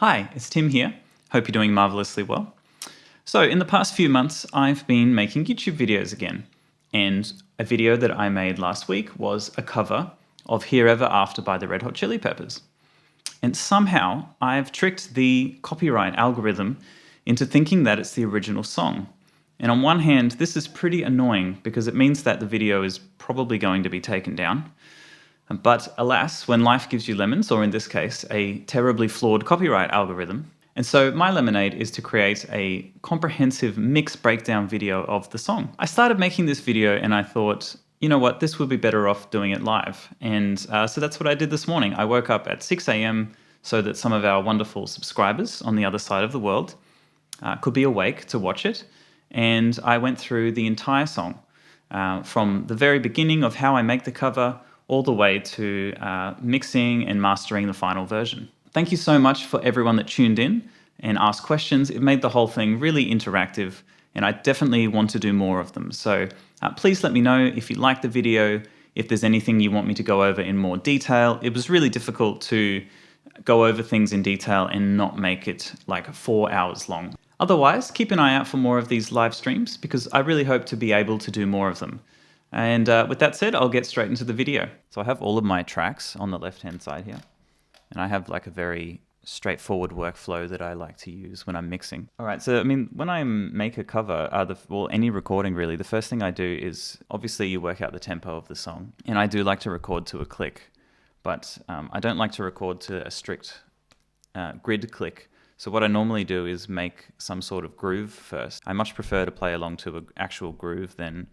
Hi, it's Tim here. Hope you're doing marvelously well. So in the past few months, I've been making YouTube videos again. And a video that I made last week was a cover of Here Ever After by the Red Hot Chili Peppers. And somehow I've tricked the copyright algorithm into thinking that it's the original song. And on one hand, this is pretty annoying because it means that the video is probably going to be taken down. But alas, when life gives you lemons, or in this case, a terribly flawed copyright algorithm. And so my lemonade is to create a comprehensive mix breakdown video of the song. I started making this video and I thought, you know what, this would be better off doing it live. And so that's what I did this morning. I woke up at 6 a.m. so that some of our wonderful subscribers on the other side of the world could be awake to watch it. And I went through the entire song from the very beginning of how I make the cover all the way to mixing and mastering the final version. Thank you so much for everyone that tuned in and asked questions. It made the whole thing really interactive, and I definitely want to do more of them. So please let me know if you liked the video, if there's anything you want me to go over in more detail. It was really difficult to go over things in detail and not make it like 4 hours long. Otherwise, keep an eye out for more of these live streams because I really hope to be able to do more of them. And with that said, I'll get straight into the video. So I have all of my tracks on the left-hand side here. And I have like a very straightforward workflow that I like to use when I'm mixing. All right, so I mean, when I make a cover, any recording really, the first thing I do is, obviously you work out the tempo of the song. And I do like to record to a click, but I don't like to record to a strict grid click. So what I normally do is make some sort of groove first. I much prefer to play along to an actual groove than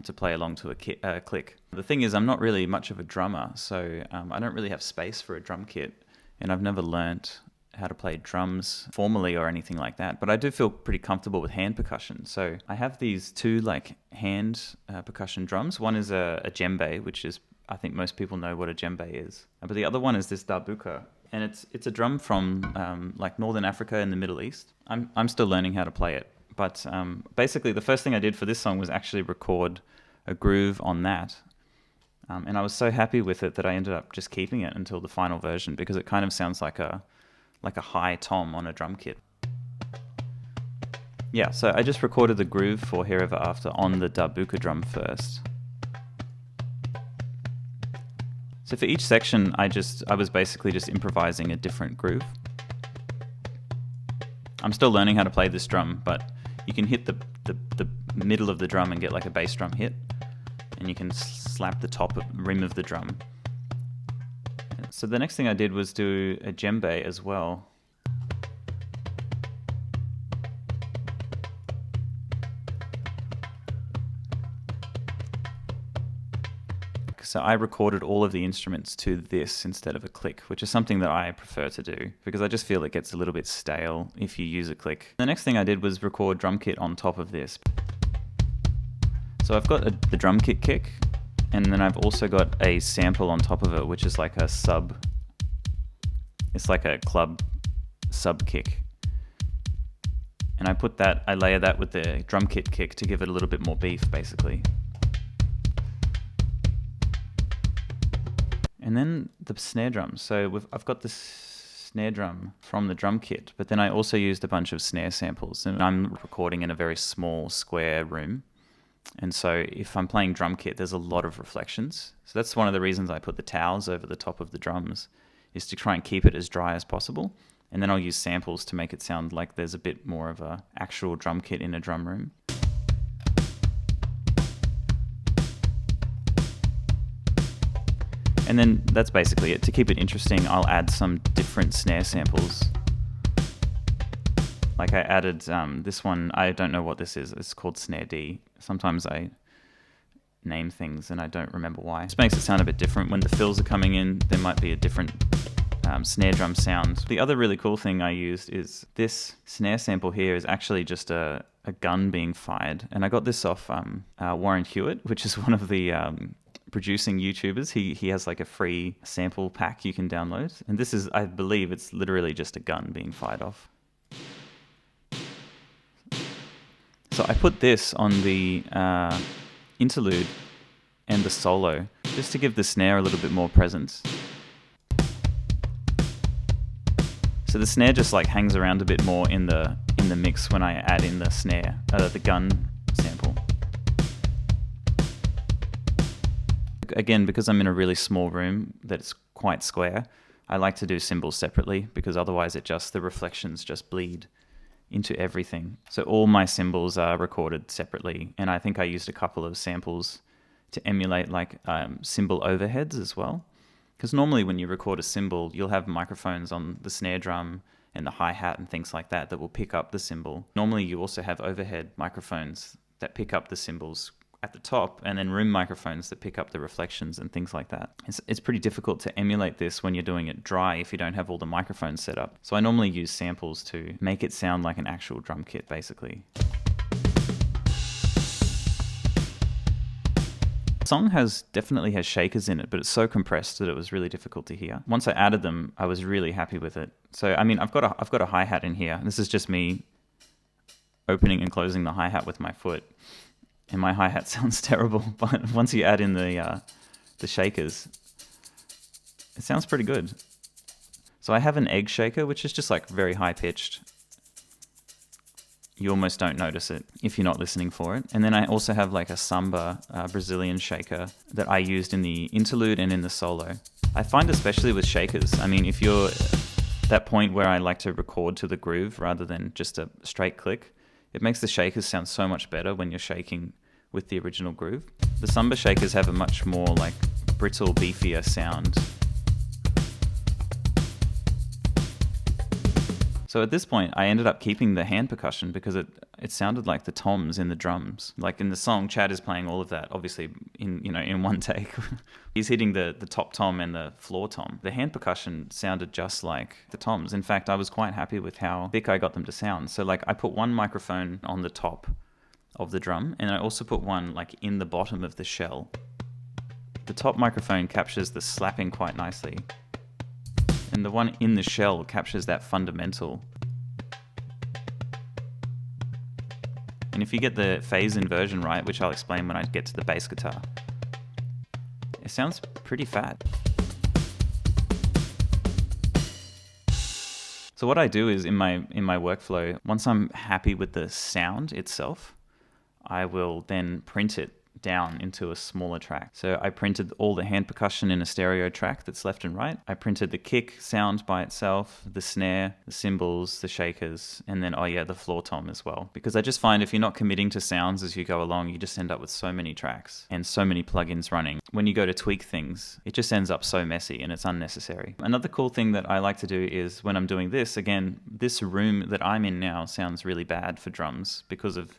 to play along to a click. The thing is, I'm not really much of a drummer, so I don't really have space for a drum kit, and I've never learnt how to play drums formally or anything like that, but I do feel pretty comfortable with hand percussion. So I have these two like hand percussion drums. One is a djembe, which is, I think most people know what a djembe is, but the other one is this darbuka, and it's a drum from like Northern Africa in the Middle East. I'm still learning how to play it. But basically, the first thing I did for this song was actually record a groove on that. And I was so happy with it that I ended up just keeping it until the final version because it kind of sounds like a high tom on a drum kit. Yeah, so I just recorded the groove for Here Ever After on the darbuka drum first. So for each section, I was basically just improvising a different groove. I'm still learning how to play this drum, but you can hit the middle of the drum and get like a bass drum hit, and you can slap the rim of the drum. So the next thing I did was do a djembe as well. So I recorded all of the instruments to this instead of a click, which is something that I prefer to do because I just feel it gets a little bit stale if you use a click. The next thing I did was record drum kit on top of this. So I've got the drum kit kick, and then I've also got a sample on top of it, which is like a sub. It's like a club sub kick. And I layer that with the drum kit kick to give it a little bit more beef, basically. And then the snare drum. So I've got this snare drum from the drum kit, but then I also used a bunch of snare samples, and I'm recording in a very small square room. And so if I'm playing drum kit, there's a lot of reflections. So that's one of the reasons I put the towels over the top of the drums, is to try and keep it as dry as possible. And then I'll use samples to make it sound like there's a bit more of a actual drum kit in a drum room. And then that's basically it. To keep it interesting, I'll add some different snare samples. Like I added this one, I don't know what this is. It's called Snare D. Sometimes I name things and I don't remember why. It just makes it sound a bit different. When the fills are coming in, there might be a different snare drum sound. The other really cool thing I used is this snare sample here is actually just a gun being fired. And I got this off Warren Hewitt, which is one of the producing YouTubers. He has like a free sample pack you can download. And this is, I believe it's literally just a gun being fired off. So I put this on the interlude and the solo just to give the snare a little bit more presence. So So the snare just like hangs around a bit more in the mix when I add in the snare, the gun sample. Again, because I'm in a really small room that's quite square, I like to do cymbals separately because otherwise the reflections just bleed into everything. So all my cymbals are recorded separately, and I think I used a couple of samples to emulate like cymbal overheads as well. Because normally when you record a cymbal, you'll have microphones on the snare drum and the hi-hat and things like that will pick up the cymbal. Normally you also have overhead microphones that pick up the cymbals at the top, and then room microphones that pick up the reflections and things like that. It's pretty difficult to emulate this when you're doing it dry if you don't have all the microphones set up. So I normally use samples to make it sound like an actual drum kit, basically. The song definitely has shakers in it, but it's so compressed that it was really difficult to hear. Once I added them, I was really happy with it. So I mean, I've got a hi-hat in here. This is just me opening and closing the hi-hat with my foot. And my hi-hat sounds terrible, but once you add in the shakers, it sounds pretty good. So I have an egg shaker, which is just like very high-pitched. You almost don't notice it if you're not listening for it. And then I also have like a samba Brazilian shaker that I used in the interlude and in the solo. I find especially with shakers, I mean, if you're at that point where I like to record to the groove rather than just a straight click, it makes the shakers sound so much better when you're shaking with the original groove. The samba shakers have a much more like brittle, beefier sound. So at this point, I ended up keeping the hand percussion because it sounded like the toms in the drums. Like in the song, Chad is playing all of that, obviously in one take. He's hitting the top tom and the floor tom. The hand percussion sounded just like the toms. In fact, I was quite happy with how thick I got them to sound. So like I put one microphone on the top of the drum, and I also put one like in the bottom of the shell. The top microphone captures the slapping quite nicely, and the one in the shell captures that fundamental. And if you get the phase inversion right, which I'll explain when I get to the bass guitar, it sounds pretty fat. So what I do is in my workflow, once I'm happy with the sound itself, I will then print it down into a smaller track. So I printed all the hand percussion in a stereo track that's left and right. I printed the kick sound by itself, the snare, the cymbals, the shakers, and then, the floor tom as well. Because I just find if you're not committing to sounds as you go along, you just end up with so many tracks and so many plugins running. When you go to tweak things, it just ends up so messy and it's unnecessary. Another cool thing that I like to do is when I'm doing this, again, this room that I'm in now sounds really bad for drums because of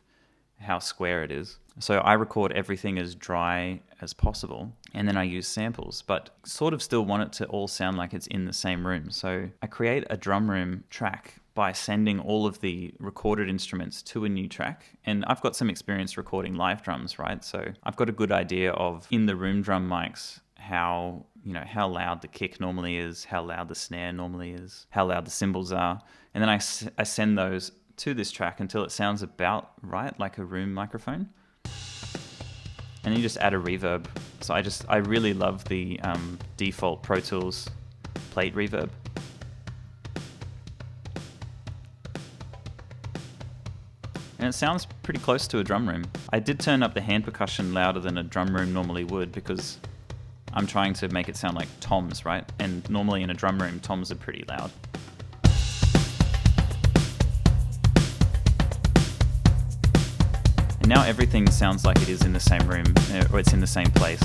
how square it is. So I record everything as dry as possible, and then I use samples, but sort of still want it to all sound like it's in the same room. So I create a drum room track by sending all of the recorded instruments to a new track. And I've got some experience recording live drums, right? So I've got a good idea of in the room drum mics how loud the kick normally is, how loud the snare normally is, how loud the cymbals are. And then I send those to this track until it sounds about right, like a room microphone. And then you just add a reverb. So I really love the default Pro Tools plate reverb. And it sounds pretty close to a drum room. I did turn up the hand percussion louder than a drum room normally would because I'm trying to make it sound like toms, right? And normally in a drum room, toms are pretty loud. And now everything sounds like it is in the same room, or it's in the same place.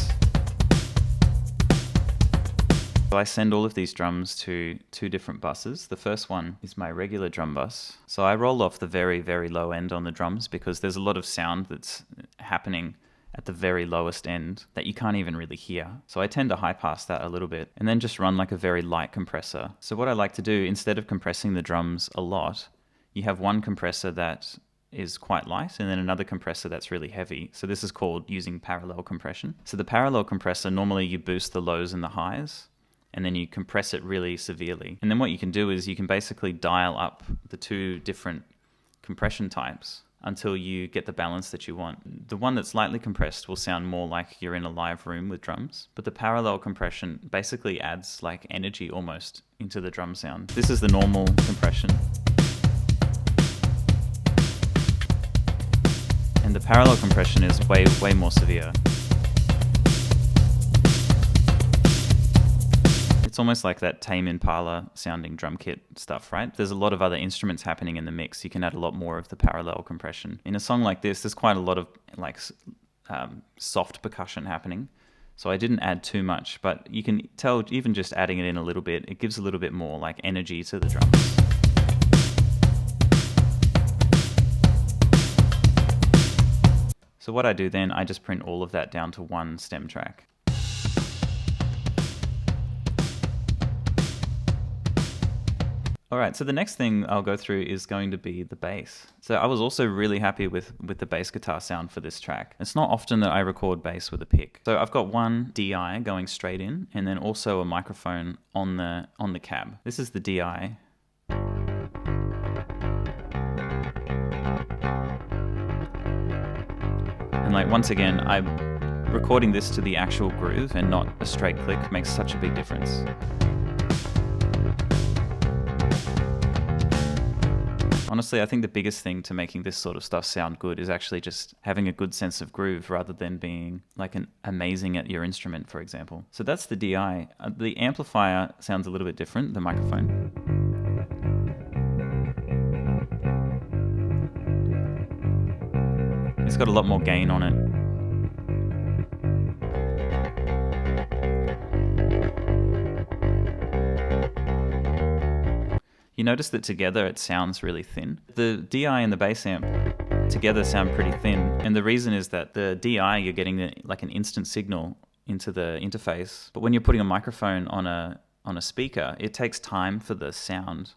So I send all of these drums to two different buses. The first one is my regular drum bus. So I roll off the very, very low end on the drums because there's a lot of sound that's happening at the very lowest end that you can't even really hear. So I tend to high pass that a little bit and then just run like a very light compressor. So what I like to do, instead of compressing the drums a lot, you have one compressor that is quite light and then another compressor that's really heavy. So this is called using parallel compression. So the parallel compressor, normally you boost the lows and the highs and then you compress it really severely. And then what you can do is you can basically dial up the two different compression types until you get the balance that you want. The one that's lightly compressed will sound more like you're in a live room with drums, but the parallel compression basically adds like energy almost into the drum sound. This is the normal compression. And the parallel compression is way more severe. It's almost like that Tame Impala sounding drum kit stuff, right? There's a lot of other instruments happening in the mix. You can add a lot more of the parallel compression. In a song like this, there's quite a lot of like soft percussion happening. So I didn't add too much, but you can tell even just adding it in a little bit, it gives a little bit more like energy to the drums. So what I do then, I just print all of that down to one stem track. Alright, so the next thing I'll go through is going to be the bass. So I was also really happy with the bass guitar sound for this track. It's not often that I record bass with a pick. So I've got one DI going straight in, and then also a microphone on the cab. This is the DI. And like once again, I'm recording this to the actual groove and not a straight click makes such a big difference. Honestly, I think the biggest thing to making this sort of stuff sound good is actually just having a good sense of groove rather than being like amazing at your instrument, for example. So that's the DI. The amplifier sounds a little bit different, the microphone. It's got a lot more gain on it. You notice that together it sounds really thin. The DI and the bass amp together sound pretty thin, and the reason is that the DI, you're getting like an instant signal into the interface, but when you're putting a microphone on a speaker, it takes time for the sound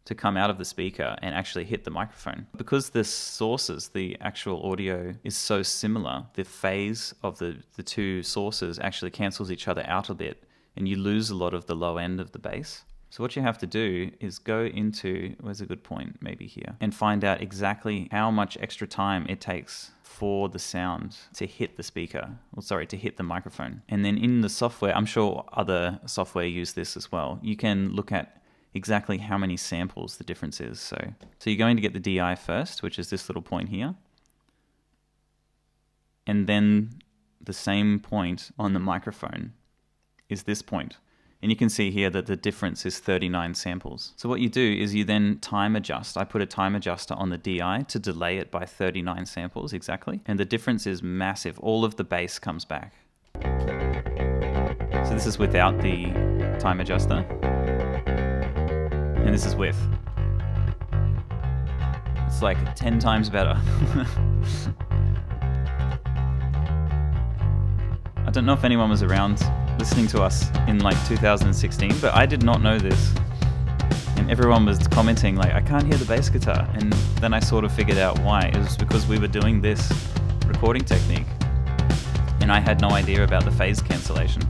to come out of the speaker and actually hit the microphone. Because the sources, the actual audio is so similar, the phase of the two sources actually cancels each other out a bit, and you lose a lot of the low end of the bass. So what you have to do is go into, where's a good point, maybe here, and find out exactly how much extra time it takes for the sound to hit the speaker, to hit the microphone. And then in the software, I'm sure other software use this as well, you can look at exactly how many samples the difference is. So you're going to get the DI first, which is this little point here. And then the same point on the microphone is this point. And you can see here that the difference is 39 samples. So what you do is you then time adjust. I put a time adjuster on the DI to delay it by 39 samples exactly. And the difference is massive. All of the bass comes back. So this is without the time adjuster. And this is with. It's like 10 times better. I don't know if anyone was around listening to us in like 2016, but I did not know this. And everyone was commenting like, I can't hear the bass guitar. And then I sort of figured out why. It was because we were doing this recording technique. And I had no idea about the phase cancellation.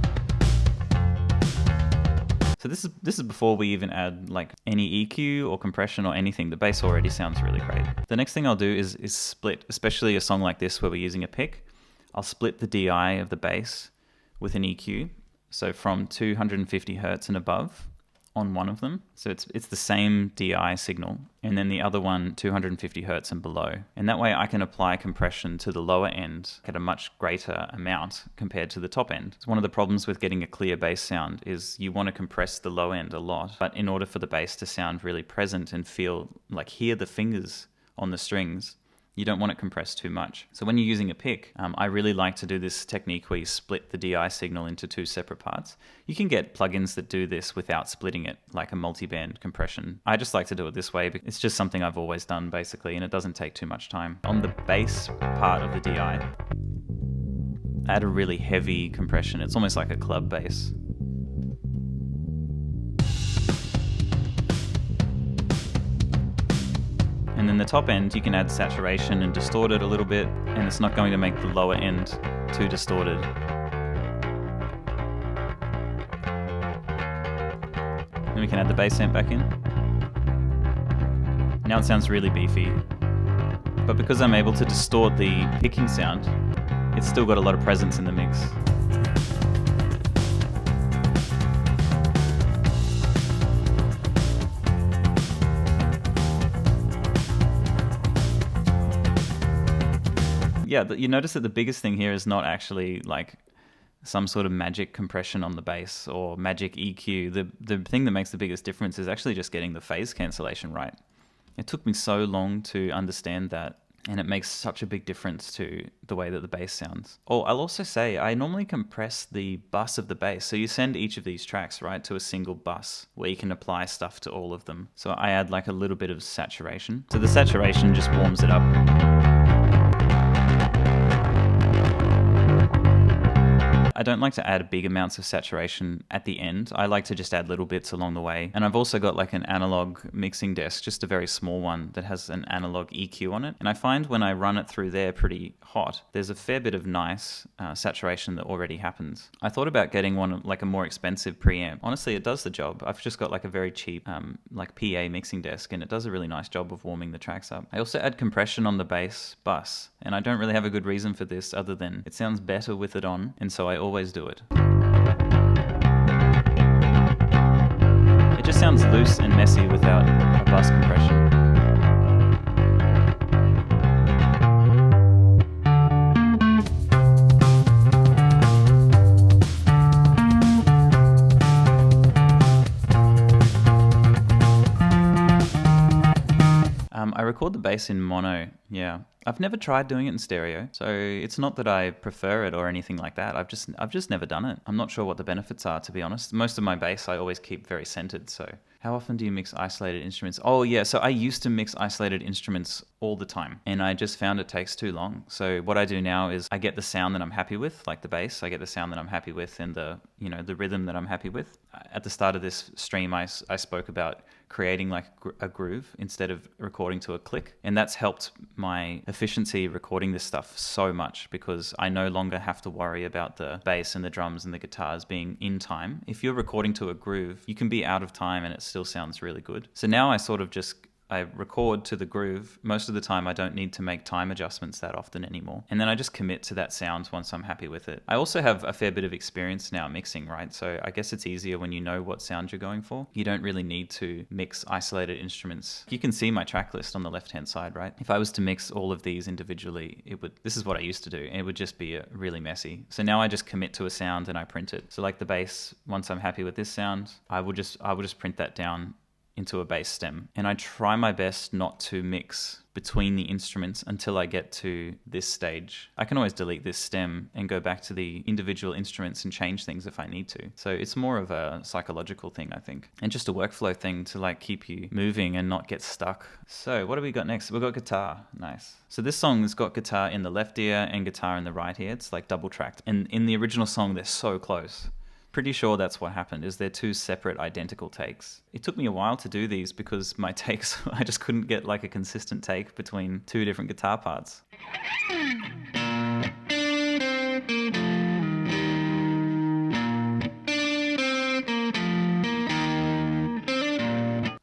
So this is before we even add like any EQ or compression or anything. The bass already sounds really great. The next thing I'll do is split, especially a song like this where we're using a pick. I'll split the DI of the bass with an EQ, so from 250 hertz and above on one of them. So it's the same DI signal, and then the other one 250 hertz and below. And that way I can apply compression to the lower end at a much greater amount compared to the top end. So one of the problems with getting a clear bass sound is you want to compress the low end a lot, but in order for the bass to sound really present and feel like hear the fingers on the strings, you don't want it compressed too much. So when you're using a pick, I really like to do this technique where you split the DI signal into two separate parts. You can get plugins that do this without splitting it, like a multi-band compression. I just like to do it this way because it's just something I've always done basically, and it doesn't take too much time. On the bass part of the DI, add a really heavy compression. It's almost like a club bass. And then the top end, you can add saturation and distort it a little bit, and it's not going to make the lower end too distorted. Then we can add the bass amp back in. Now it sounds really beefy. But because I'm able to distort the picking sound, it's still got a lot of presence in the mix. Yeah, you notice that the biggest thing here is not actually like some sort of magic compression on the bass or magic EQ. The thing that makes the biggest difference is actually just getting the phase cancellation right. It took me so long to understand that, and it makes such a big difference to the way that the bass sounds. Oh, I'll also say I normally compress the bus of the bass. So you send each of these tracks, right, to a single bus where you can apply stuff to all of them. So I add like a little bit of saturation. So the saturation just warms it up. I don't like to add big amounts of saturation at the end. I like to just add little bits along the way. And I've also got like an analog mixing desk, just a very small one that has an analog EQ on it. And I find when I run it through there pretty hot, there's a fair bit of nice saturation that already happens. I thought about getting one like a more expensive preamp. Honestly, it does the job. I've just got like a very cheap like PA mixing desk, and it does a really nice job of warming the tracks up. I also add compression on the bass bus, and I don't really have a good reason for this other than it sounds better with it on, and so I always do it. It just sounds loose and messy without a bus compression. I record the bass in mono, yeah. I've never tried doing it in stereo, so it's not that I prefer it or anything like that. I've just never done it. I'm not sure what the benefits are, to be honest. Most of my bass I always keep very centered, so how often do you mix isolated instruments? Oh yeah, so I used to mix isolated instruments all the time, and I just found it takes too long. So what I do now is I get the sound that I'm happy with, like the bass, I get the sound that I'm happy with and the rhythm that I'm happy with. At the start of this stream, I spoke about creating like a groove instead of recording to a click, and that's helped my efficiency recording this stuff so much because I no longer have to worry about the bass and the drums and the guitars being in time. If you're recording to a groove, you can be out of time and it still sounds really good. So now I record to the groove. Most of the time I don't need to make time adjustments that often anymore. And then I just commit to that sound once I'm happy with it. I also have a fair bit of experience now mixing, right? So I guess it's easier when you know what sound you're going for. You don't really need to mix isolated instruments. You can see my track list on the left-hand side, right? If I was to mix all of these individually, this is what I used to do, and it would just be really messy. So now I just commit to a sound and I print it. So like the bass, once I'm happy with this sound, I will just print that down into a bass stem. And I try my best not to mix between the instruments until I get to this stage. I can always delete this stem and go back to the individual instruments and change things if I need to. So it's more of a psychological thing, I think, and just a workflow thing to like keep you moving and not get stuck. So what do we got next? We've got guitar. Nice. So this song has got guitar in the left ear and guitar in the right ear. It's like double tracked. And in the original song, they're so close. Pretty sure that's what happened, is they're two separate identical takes. It took me a while to do these because my takes, I just couldn't get like a consistent take between two different guitar parts.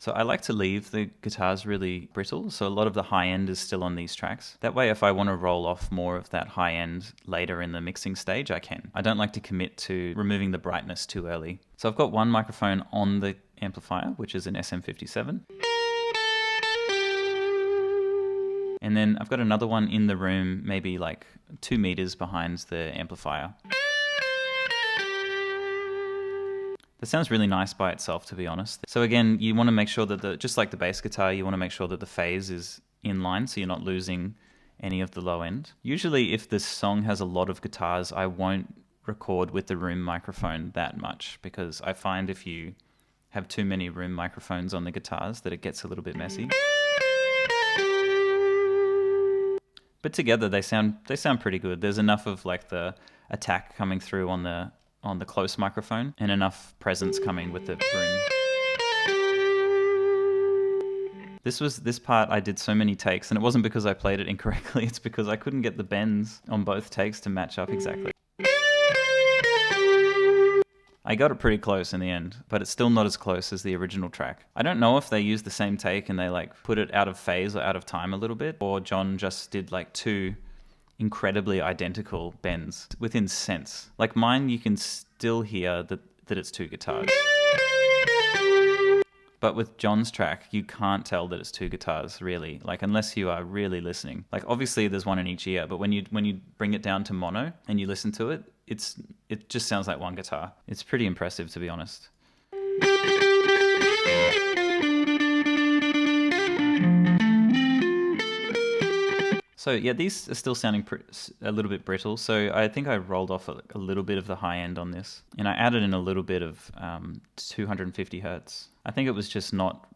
So I like to leave the guitars really brittle, so a lot of the high end is still on these tracks. That way, if I want to roll off more of that high end later in the mixing stage, I can. I don't like to commit to removing the brightness too early. So I've got one microphone on the amplifier, which is an SM57. And then I've got another one in the room, maybe like 2 meters behind the amplifier. That sounds really nice by itself, to be honest. So again, you want to make sure that just like the bass guitar, you want to make sure that the phase is in line so you're not losing any of the low end. Usually if this song has a lot of guitars, I won't record with the room microphone that much because I find if you have too many room microphones on the guitars that it gets a little bit messy. But together they sound pretty good. There's enough of like the attack coming through on the close microphone and enough presence coming with the room. This part I did so many takes, and it wasn't because I played it incorrectly, it's because I couldn't get the bends on both takes to match up exactly. I got it pretty close in the end, but it's still not as close as the original track. I don't know if they used the same take and they like put it out of phase or out of time a little bit, or John just did like two incredibly identical bends within sense. Like mine, you can still hear that it's two guitars. But with John's track, you can't tell that it's two guitars, really. Like, unless you are really listening. Like, obviously, there's one in each ear, but when you bring it down to mono and you listen to it, it just sounds like one guitar. It's pretty impressive, to be honest. So yeah, these are still sounding a little bit brittle. So I think I rolled off a little bit of the high end on this, and I added in a little bit of 250 hertz. I think it was just not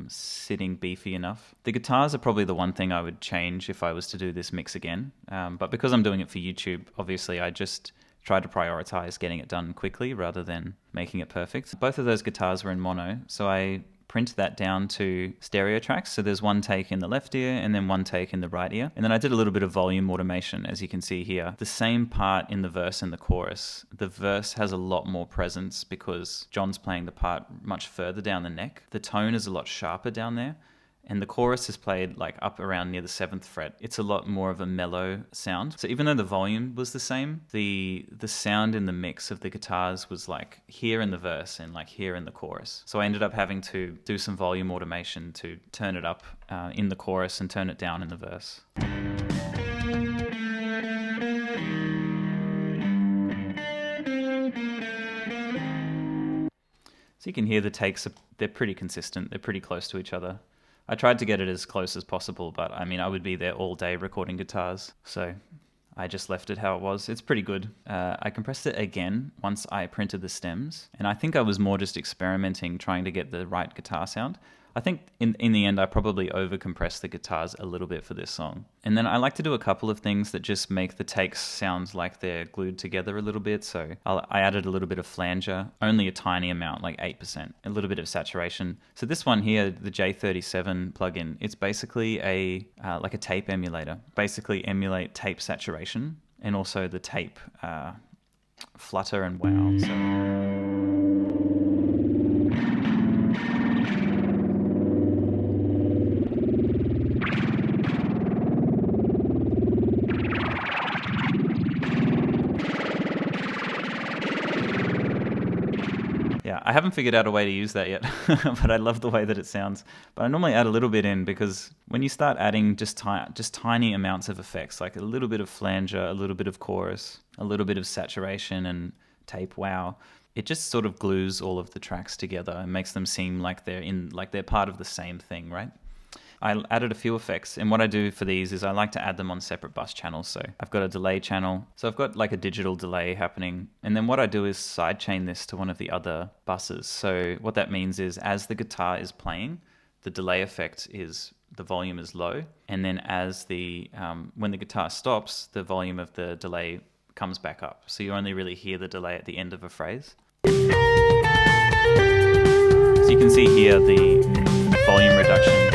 sitting beefy enough. The guitars are probably the one thing I would change if I was to do this mix again. But because I'm doing it for YouTube, obviously I just try to prioritize getting it done quickly rather than making it perfect. Both of those guitars were in mono, so I print that down to stereo tracks. So there's one take in the left ear and then one take in the right ear. And then I did a little bit of volume automation, as you can see here. The same part in the verse and the chorus. The verse has a lot more presence because John's playing the part much further down the neck. The tone is a lot sharper down there. And the chorus is played like up around near the 7th fret. It's a lot more of a mellow sound. So even though the volume was the same, the sound in the mix of the guitars was like here in the verse and like here in the chorus. So I ended up having to do some volume automation to turn it up in the chorus and turn it down in the verse. So you can hear the takes, they're pretty consistent. They're pretty close to each other. I tried to get it as close as possible, but I mean, I would be there all day recording guitars. So I just left it how it was. It's pretty good. I compressed it again once I printed the stems. And I think I was more just experimenting, trying to get the right guitar sound. I think in the end, I probably over-compressed the guitars a little bit for this song. And then I like to do a couple of things that just make the takes sound like they're glued together a little bit. So I added a little bit of flanger, only a tiny amount, like 8%, a little bit of saturation. So this one here, the J37 plugin, it's basically like a tape emulator. Basically emulate tape saturation and also the tape flutter and wow. So I haven't figured out a way to use that yet, but I love the way that it sounds. But I normally add a little bit in because when you start adding just tiny amounts of effects, like a little bit of flanger, a little bit of chorus, a little bit of saturation and tape wow, it just sort of glues all of the tracks together and makes them seem like they're part of the same thing, right? I added a few effects, and what I do for these is I like to add them on separate bus channels. So I've got a delay channel, so I've got like a digital delay happening, and then what I do is sidechain this to one of the other buses. So what that means is as the guitar is playing, the delay effect is the volume is low, and then as when the guitar stops, the volume of the delay comes back up. So you only really hear the delay at the end of a phrase. So you can see here the volume reduction.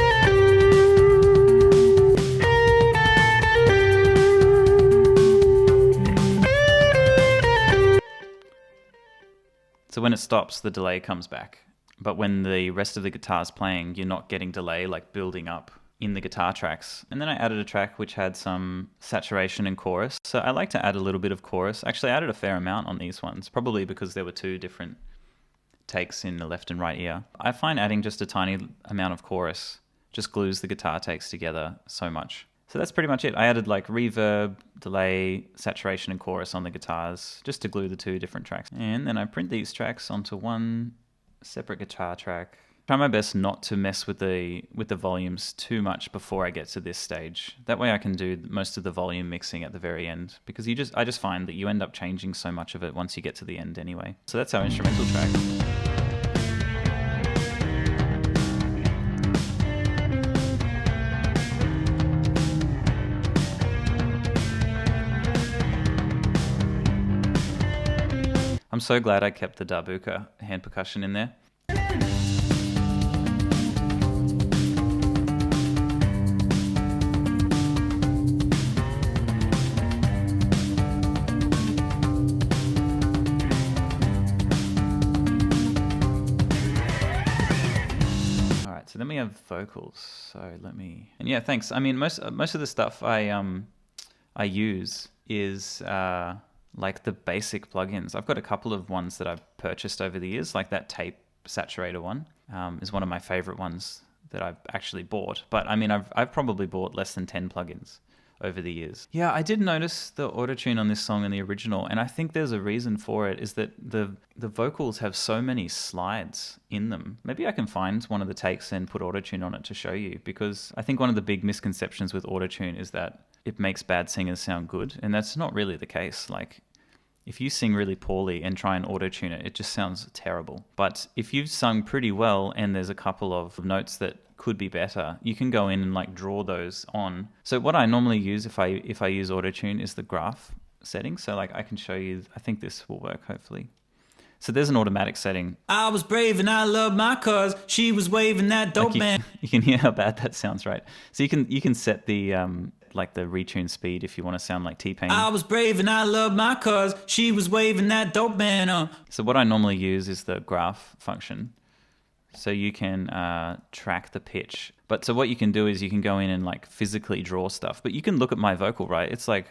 So when it stops, the delay comes back. But when the rest of the guitar's playing, you're not getting delay like building up in the guitar tracks. And then I added a track which had some saturation and chorus. So I like to add a little bit of chorus. Actually, I added a fair amount on these ones, probably because there were two different takes in the left and right ear. I find adding just a tiny amount of chorus just glues the guitar takes together so much. So that's pretty much it. I added like reverb, delay, saturation, and chorus on the guitars just to glue the two different tracks. And then I print these tracks onto one separate guitar track. Try my best not to mess with the volumes too much before I get to this stage. That way I can do most of the volume mixing at the very end, because I just find that you end up changing so much of it once you get to the end anyway. So that's our instrumental track. I'm so glad I kept the darbuka hand percussion in there. have vocals. So let me. And yeah, thanks. I mean, most of the stuff I use is like the basic plugins. I've got a couple of ones that I've purchased over the years, like that tape saturator one is one of my favorite ones that I've actually bought. But I mean, I've probably bought less than 10 plugins over the years. Yeah, I did notice the autotune on this song in the original, and I think there's a reason for it, is that the vocals have so many slides in them. Maybe I can find one of the takes and put autotune on it to show you, because I think one of the big misconceptions with autotune is that it makes bad singers sound good, and that's not really the case. Like, if you sing really poorly and try and auto-tune it, it just sounds terrible. But if you've sung pretty well and there's a couple of notes that could be better, you can go in and like draw those on. So what I normally use if I use auto-tune is the graph setting. So like I can show you, I think this will work hopefully. So there's an automatic setting. I was brave and I loved my cause. She was waving that dope man. You can hear how bad that sounds, right? So you can set the like the retune speed if you want to sound like T-Pain. I was brave and I loved my cause. She was waving that dope man. So what I normally use is the graph function. So you can track the pitch. But so what you can do is you can go in and like physically draw stuff. But you can look at my vocal, right? It's like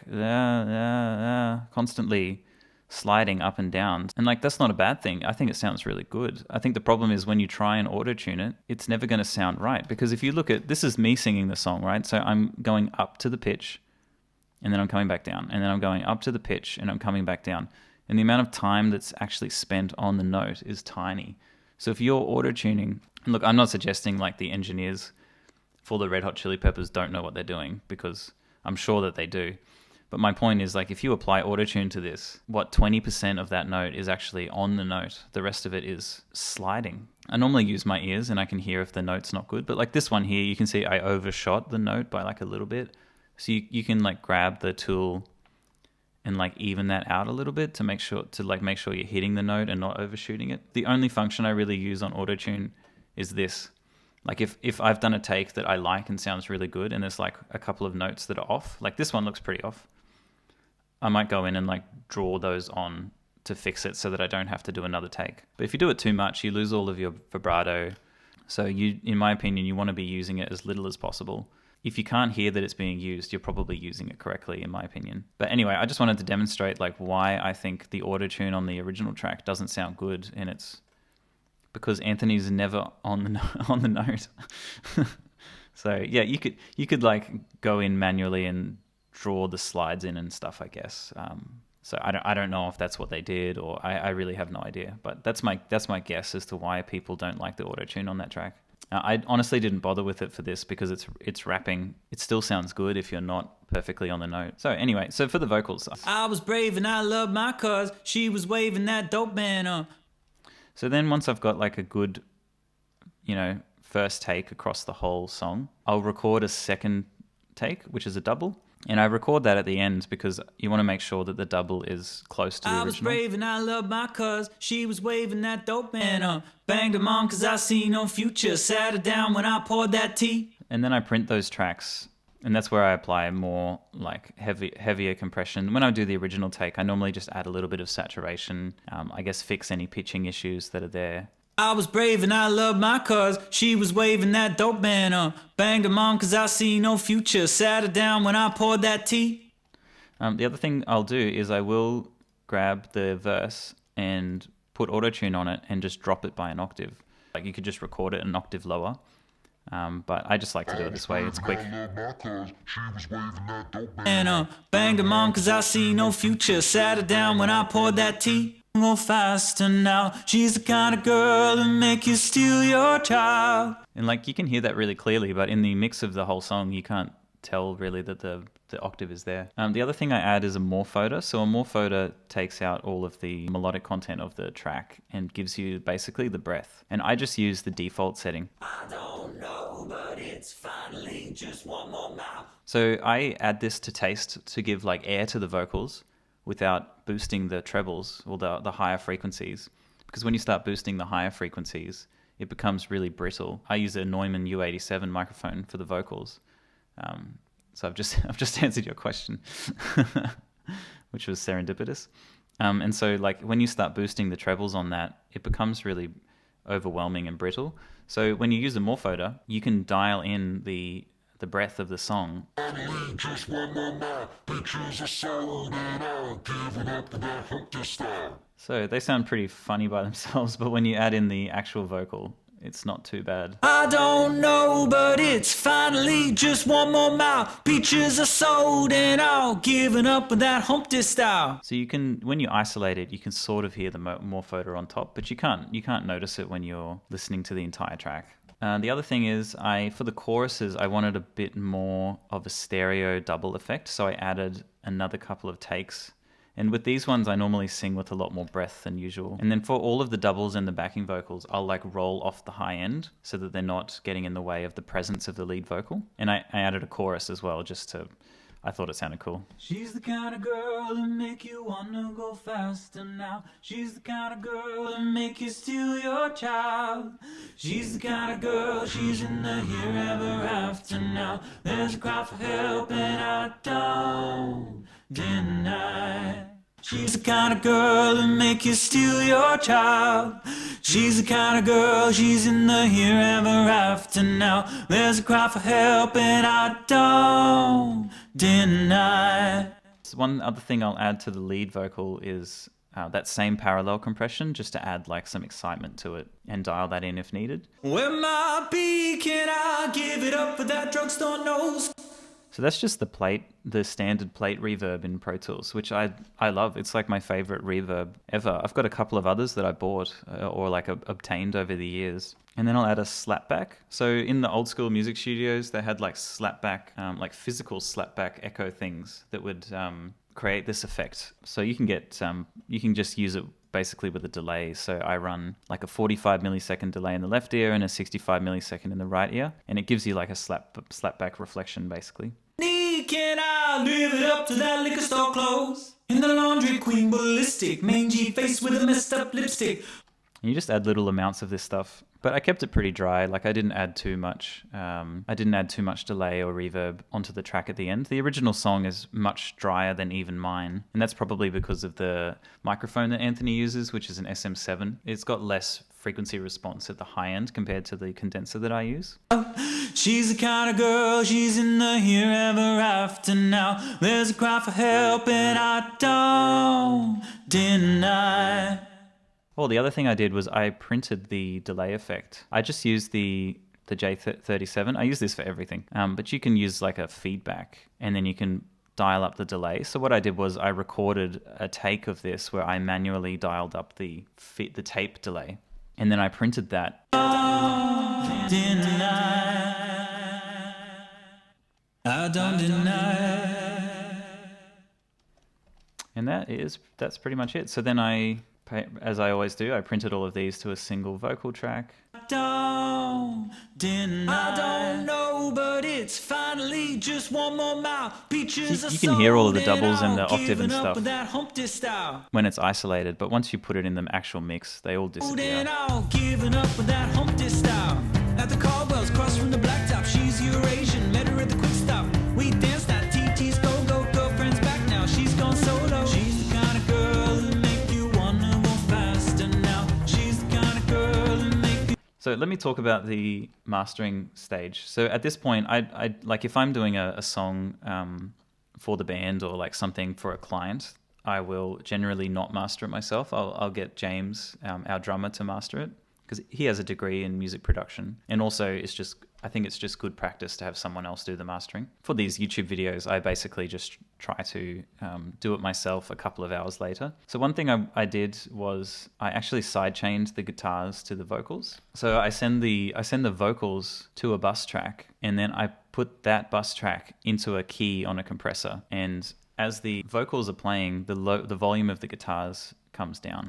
constantly sliding up and down. And like that's not a bad thing. I think it sounds really good. I think the problem is when you try and auto-tune it, it's never going to sound right. Because if you look at, this is me singing the song, right? So I'm going up to the pitch and then I'm coming back down. And then I'm going up to the pitch and I'm coming back down. And the amount of time that's actually spent on the note is tiny. So if you're auto-tuning, and look, I'm not suggesting like the engineers for the Red Hot Chili Peppers don't know what they're doing, because I'm sure that they do. But my point is, like, if you apply autotune to this, 20% of that note is actually on the note. The rest of it is sliding. I normally use my ears and I can hear if the note's not good. But like this one here, you can see I overshot the note by like a little bit. So you can like grab the tool and like even that out a little bit to make sure you're hitting the note and not overshooting it. The only function I really use on autotune is this. Like if I've done a take that I like and sounds really good and there's like a couple of notes that are off, like this one looks pretty off, I might go in and like draw those on to fix it so that I don't have to do another take. But if you do it too much, you lose all of your vibrato. So in my opinion, you want to be using it as little as possible. If you can't hear that it's being used, you're probably using it correctly, in my opinion. But anyway, I just wanted to demonstrate like why I think the auto-tune on the original track doesn't sound good, and it's because Anthony's never on the note. So yeah, you could like go in manually and draw the slides in and stuff, I guess. So I don't know if that's what they did, or I really have no idea. But that's my guess as to why people don't like the auto-tune on that track. I honestly didn't bother with it for this because it's rapping. It still sounds good if you're not perfectly on the note. So anyway, so for the vocals, I was brave and I loved my cause. She was waving that dope man. So then once I've got like a good, first take across the whole song, I'll record a second take, which is a double. And I record that at the end because you want to make sure that the double is close to the original. I was brave and I loved my cause. She was waving that dope man. Banged her mom cause I see no future. Sat her down when I poured that tea. And then I print those tracks. And that's where I apply more like heavier compression. When I do the original take, I normally just add a little bit of saturation. I guess fix any pitching issues that are there. I was brave and I loved my cause. She was waving that dope man. Banged her mom cause I see no future. Sat her down when I poured that tea. The other thing I'll do is I will grab the verse and put autotune on it and just drop it by an octave. Like you could just record it an octave lower. But I just like to do it this way. It's quick. And banged her mom cause I see no future. Sat her down when I poured that tea. Go faster now. She's the kind of girl to make you steal your child. And like you can hear that really clearly, but in the mix of the whole song, you can't tell really that the octave is there. The other thing I add is a morphoder. So a morphoder takes out all of the melodic content of the track and gives you basically the breath. And I just use the default setting. I don't know, but it's finally just one more mouth. So I add this to taste to give like air to the vocals without boosting the trebles or the higher frequencies. Because when you start boosting the higher frequencies, it becomes really brittle. I use a Neumann U87 microphone for the vocals. So I've just answered your question, which was serendipitous. And so like when you start boosting the trebles on that, it becomes really overwhelming and brittle. So when you use a morphoder, you can dial in the breadth of the song. So they sound pretty funny by themselves, but when you add in the actual vocal, it's not too bad. I don't know, but it's finally just one more mile. Peaches are sold and all, giving up with that Humpty style. So you can, when you isolate it, you can sort of hear the morphoder on top, but you can't notice it when you're listening to the entire track. The other thing is, for the choruses, I wanted a bit more of a stereo double effect, so I added another couple of takes. And with these ones, I normally sing with a lot more breath than usual. And then for all of the doubles and the backing vocals, I'll like roll off the high end so that they're not getting in the way of the presence of the lead vocal. And I added a chorus as well, I thought it sounded cool. She's the kind of girl that make you wanna go faster now. She's the kind of girl that make you steal your child. She's the kind of girl, she's in the here ever after now. There's a cry for help and I don't deny. She's the kind of girl that make you steal your child. She's the kind of girl, she's in the here ever after now. There's a cry for help and I don't deny. One other thing I'll add to the lead vocal is that same parallel compression, just to add like some excitement to it and dial that in if needed. Where my be, can I give it up for that drugstore nose? So that's just the standard plate reverb in Pro Tools, which I love. It's like my favorite reverb ever. I've got a couple of others that I bought or like obtained over the years. And then I'll add a slapback. So in the old school music studios, they had like slapback, like physical slapback echo things that would create this effect. So you can just use it basically with a delay. So I run like a 45 millisecond delay in the left ear and a 65 millisecond in the right ear. And it gives you like a slapback reflection basically. Can I live it up to that liquor store clothes? In the laundry queen ballistic, mangy face with a messed up lipstick. And you just add little amounts of this stuff. But I kept it pretty dry. Like I didn't add too much. I didn't add too much delay or reverb onto the track at the end. The original song is much drier than even mine. And that's probably because of the microphone that Anthony uses, which is an SM7. It's got less frequency response at the high end compared to the condenser that I use. She's the kind of girl, she's in the here ever after now. There's a cry for help and I don't deny. Well, the other thing I did was I printed the delay effect. I just used the J37. I use this for everything, but you can use like a feedback and then you can dial up the delay. So what I did was I recorded a take of this where I manually dialed up the tape delay, and then I printed that. I don't deny. And that's pretty much it. So then as I always do, I printed all of these to a single vocal track. Don't deny. I don't know, but it's finally just one more mile. Peaches You can hear all of the doubles and the all, octave and giving up stuff with that Humpty style. when it's isolated, but once you put it in the actual mix, they all disappear. All, giving up with that Humpty style. At the Caldwell's, cross from the blacktop. She's Eurasian, met her at the quick stop. We danced at TT's go-go, girlfriend's back now. She's gone solo. She's the kind of girl that make you wanna go faster now. She's the kind of girl that make you... So let me talk about the mastering stage. So at this point, I like if I'm doing a song for the band or like something for a client, I will generally not master it myself. I'll get James, our drummer, to master it, because he has a degree in music production, and also I think it's just good practice to have someone else do the mastering. For these YouTube videos, I basically just try to do it myself a couple of hours later. So one thing I did was I actually sidechained the guitars to the vocals. So I send the vocals to a bus track, and then I put that bus track into a key on a compressor. And as the vocals are playing, the volume of the guitars comes down.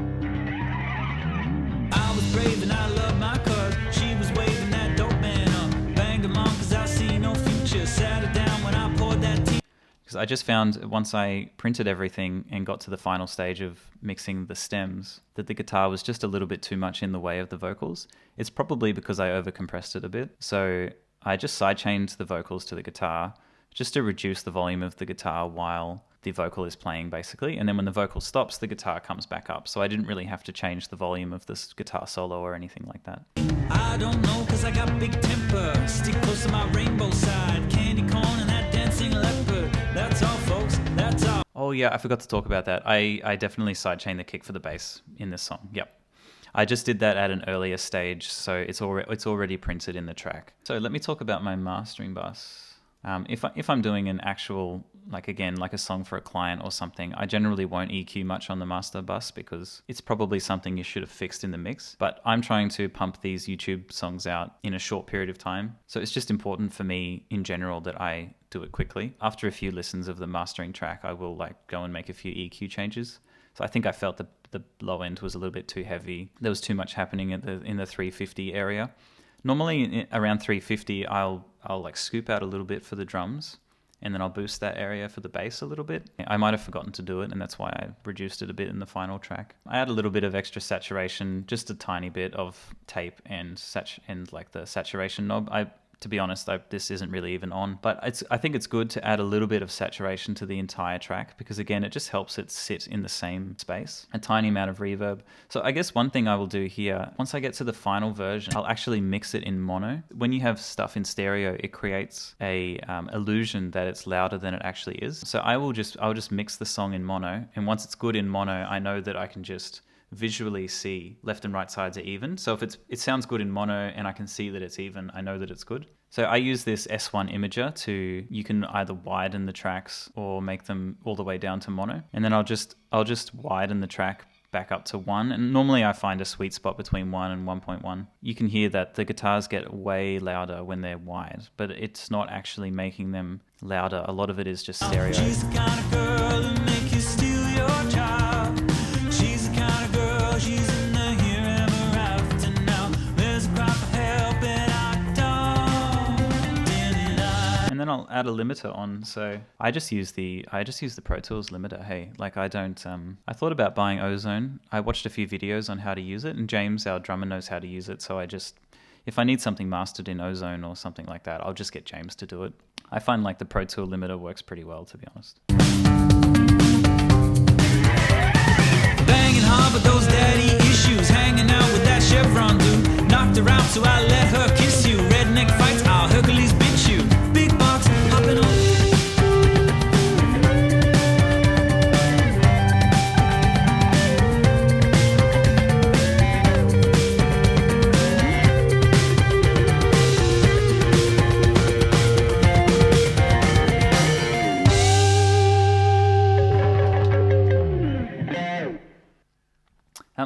I was brave and I loved my cause. She was waving that dope man up. Banged him on cause I see no future. Sat her down when I poured that tea. Because I just found once I printed everything and got to the final stage of mixing the stems, that the guitar was just a little bit too much in the way of the vocals. It's probably because I overcompressed it a bit. So I just sidechained the vocals to the guitar just to reduce the volume of the guitar while the vocal is playing basically. And then when the vocal stops, the guitar comes back up. So I didn't really have to change the volume of this guitar solo or anything like that. I don't know, cause I got big temper. Stick close to my rainbow side. Candy corn and that dancing leopard. That's all, folks. That's all. Oh yeah, I forgot to talk about that. I definitely sidechain the kick for the bass in this song. Yep. I just did that at an earlier stage, so it's already printed in the track. So let me talk about my mastering bus. If I'm doing an actual, like a song for a client or something, I generally won't EQ much on the master bus because it's probably something you should have fixed in the mix. But I'm trying to pump these YouTube songs out in a short period of time. So it's just important for me in general that I do it quickly. After a few listens of the mastering track, I will go and make a few EQ changes. So I think I felt the low end was a little bit too heavy. There was too much happening in the 350 area. Normally around 350, I'll scoop out a little bit for the drums, and then I'll boost that area for the bass a little bit. I might have forgotten to do it, and that's why I reduced it a bit in the final track. I add a little bit of extra saturation, just a tiny bit of tape and the saturation knob. To be honest, this isn't really even on, but I think it's good to add a little bit of saturation to the entire track because, again, it just helps it sit in the same space. A tiny amount of reverb. So I guess one thing I will do here, once I get to the final version, I'll actually mix it in mono. When you have stuff in stereo, it creates a illusion that it's louder than it actually is. So I'll just mix the song in mono, and once it's good in mono, I know that I can just visually see left and right sides are even. So if it sounds good in mono and I can see that it's even, I know that it's good. So I use this S1 imager you can either widen the tracks or make them all the way down to mono. And then I'll just widen the track back up to 1. And normally I find a sweet spot between 1 and 1.1. You can hear that the guitars get way louder when they're wide, but it's not actually making them louder. A lot of it is just stereo. She's the kind of girl who make you steal your child. She's the kind of girl, she's in the here ever after now. There's a cry for help and I don't deny. And then I'll add a limiter on. So I just use the Pro Tools limiter. Hey, I thought about buying Ozone. I watched a few videos on how to use it, and James, our drummer, knows how to use it. So if I need something mastered in Ozone or something like that, I'll just get James to do it. I find the Pro Tool limiter works pretty well, to be honest. Banging hard with those daddy issues. Hanging out with that Chevron dude. Knocked her out, so I let her kiss you. Redneck fights, I'll Hercules bitch you. Big box, hopping on.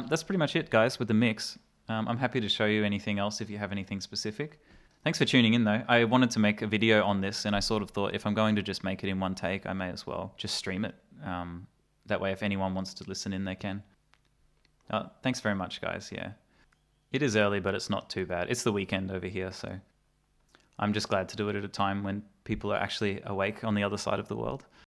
That's pretty much it, guys, with the mix. I'm happy to show you anything else if you have anything specific. Thanks for tuning in, though. I wanted to make a video on this, and I sort of thought if I'm going to just make it in one take, I may as well just stream it. That way, if anyone wants to listen in, they can. Thanks very much, guys. Yeah, it is early, but it's not too bad. It's the weekend over here, so I'm just glad to do it at a time when people are actually awake on the other side of the world.